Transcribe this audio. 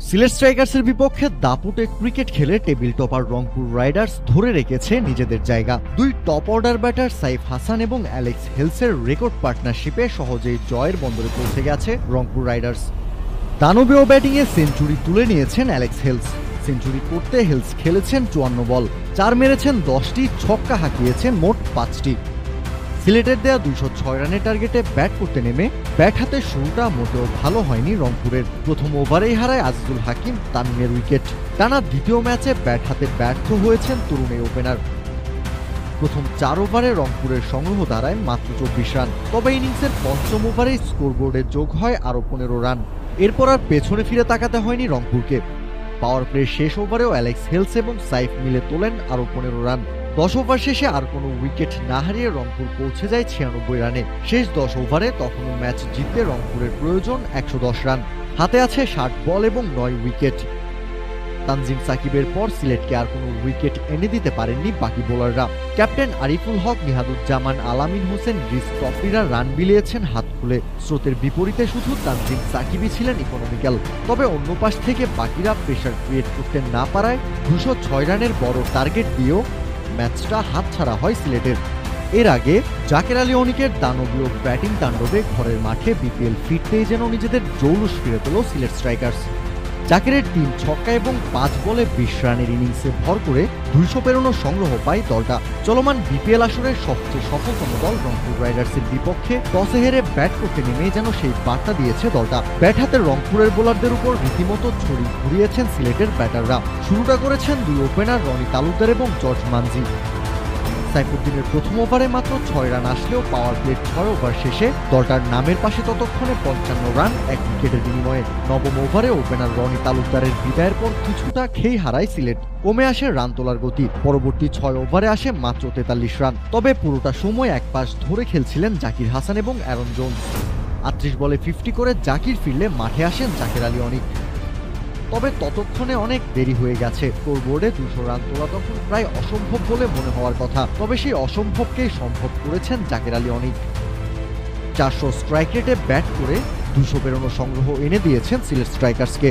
সিলেট স্ট্রাইকার্সের বিপক্ষে দাপুটে ক্রিকেট খেলে table topper Rangpur Riders ধরে রেখেছে নিজেদের জায়গা। দুই top order batter Saif Hasan এবং অ্যালেক্স হেলসের রেকর্ড পার্টনারশিপে সহজেই জয়ের বন্দরে পৌঁছে গেছে রংপুর রাইডার্স। দানবীয় ব্যাটিংয়ে সেঞ্চুরি তুলে নিয়েছেন অ্যালেক্স হেলস। সেঞ্চুরি করতে হেলস খেলেছেন 54 বল, 4 মেরেছেন 10টি, ছক্কা হাঁকিয়েছেন মোট 5টি। সিলেটের দেয়া 206 রানের টার্গেটে ব্যাট করতে নেমে ব্যাট হাতে শুরুটা মোটেও ভালো হয়নি রংপুরের। প্রথম ওভারেই হারায় আজিজুল হাকিম তামিমের উইকেট। টানা দ্বিতীয় ম্যাচে ব্যাট হাতে ব্যর্থ হয়েছেন তরুণ এই ওপেনার। প্রথম 4 ওভারে রংপুরের সংগ্রহ দাঁড়ায় মাত্র 24 রান। তবে ইনিংসের পঞ্চম ওভারেই স্কোরবোর্ডে যোগ হয় আরও 15 রান। এরপর আর পেছনে ফিরে তাকাতে হয়নি রংপুরকে। পাওয়ার প্লের শেষ ওভারেও অ্যালেক্স হেলস এবং সাইফ মিলে তোলেন আরও 15 রান। 10 ওভার শেষে আর কোনো উইকেট না হারিয়ে রংপুর পৌঁছে যায় 96 রানে। শেষ 10 ওভারে তখনও ম্যাচ জিততে রংপুরের প্রয়োজন 110 রান। হাতে আছে 60 বল এবং 9 উইকেট। তানজিম সাকিবের পর সিলেটকে আর কোনো উইকেট এনে দিতে পারেননি বাকি বোলাররা। ক্যাপ্টেন আরিফুল হক, নিহাদুজ্জামান, আলামিন হোসেন, রিস ট্রফিরা রান বিলিয়েছেন হাত খুলে। স্রোতের বিপরীতে শুধু তানজিম সাকিবই ছিলেন ইকোনমিক্যাল। তবে অন্য পাশ থেকে বাকিরা প্রেশার ক্রিয়েট করতে না পারায় 206 রানের বড় টার্গেট দিয়েও ম্যাচটা হাতছাড়া হয় সিলেটের। এর আগে জাকের আলী অনিকের দানবীয় ব্যাটিং তাণ্ডবে ঘরের মাঠে বিপিএল ফিরতেই যেন নিজেদের জৌলুস ফিরে পেল সিলেট স্ট্রাইকার্স। জাকেরের 3 ছক্কা এবং 5 বলে 20 রানের ইনিংসে ভর করে 200 পেরোনো সংগ্রহ পায় দলটা। চলমান বিপিএল আসরের সবচেয়ে সফলতম দল রংপুর রাইডার্সের বিপক্ষে টসে হেরে ব্যাট করতে নেমে যেন সেই বার্তা দিয়েছে দলটা। ব্যাট হাতে রংপুরের বোলারদের উপর রীতিমতো ছড়ি ঘুরিয়েছেন সিলেটের ব্যাটাররা। শুরুটা করেছেন দুই ওপেনার রনি তালুকদার এবং জর্জ মানজি। সাইফুদ্দিনের প্রথম ওভারে মাত্র 6 রান আসলেও পাওয়ার প্লের 6 ওভার শেষে দলটার নামের পাশে ততক্ষণে 55 রান 1 উইকেটের বিনিময়ে। নবম ওভারে ওপেনার রনি তালুকদারের বিদায়ের পর কিছুটা খেই হারায় সিলেট। কমে আসে রান তোলার গতি। পরবর্তী 6 ওভারে আসে মাত্র 43 রান। তবে পুরোটা সময় এক পাশ ধরে খেলছিলেন জাকির হাসান এবং অ্যারন জোন্স। 38 বলে 50 করে জাকির ফিরলে মাঠে আসেন জাকের আলী অনিক। তবে ততক্ষণে অনেক দেরি হয়ে গেছে। স্কোরবোর্ডে 200 রান তোলা তখন প্রায় অসম্ভব বলে মনে হওয়ার কথা। তবে সেই অসম্ভবকেই সম্ভব করেছেন জাকের আলী অনিক। 400 স্ট্রাইক রেটে ব্যাট করে 200 পেরোনো সংগ্রহ এনে দিয়েছেন সিলেট স্ট্রাইকার্সকে।